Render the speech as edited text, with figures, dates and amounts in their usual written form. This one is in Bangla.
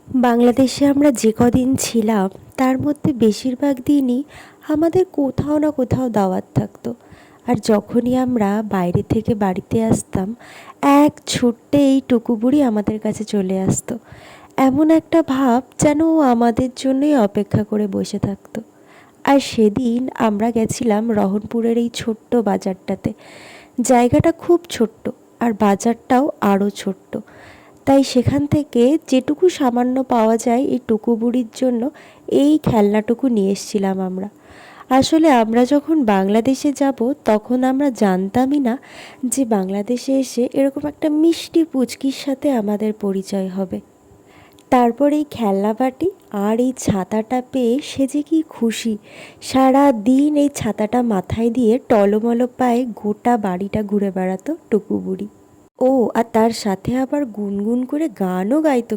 বাংলাদেশে আমরা যে কদিন ছিলাম তার মধ্যে বেশিরভাগ দিনই আমাদের কোথাও না কোথাও দাওয়াত থাকতো। আর যখনই আমরা বাইরে থেকে বাড়িতে আসতাম, এক ছুট্টে এই টুকু বুড়ি আমাদের কাছে চলে আসতো। এমন একটা ভাব যেন ও আমাদের জন্যই অপেক্ষা করে বসে থাকতো। আর সেদিন আমরা গেছিলাম রহনপুরের এই ছোট্ট বাজারটাতে। জায়গাটা খুব ছোট্ট, আর বাজারটাও আরও ছোট্ট। তাই সেখান থেকে যেটুকু সামান্য পাওয়া যায় এই টুকু বুড়ির জন্য এই খেলনাটুকু নিয়ে এসেছিলাম আমরা। আসলে আমরা যখন বাংলাদেশে যাব তখন আমরা জানতামই না যে বাংলাদেশে এসে এরকম একটা মিষ্টি পুচকির সাথে আমাদের পরিচয় হবে। তারপর এই খেলনা বাটি আর এই ছাতাটা পেয়ে সে যে কি খুশি! সারা দিন এই ছাতাটা মাথায় দিয়ে টলমল পায়ে গোটা বাড়িটা ঘুরে বেড়াতো টুকু বুড়ি। ও আর তার সাথে আবার গুনগুন করে গানও গাইতো।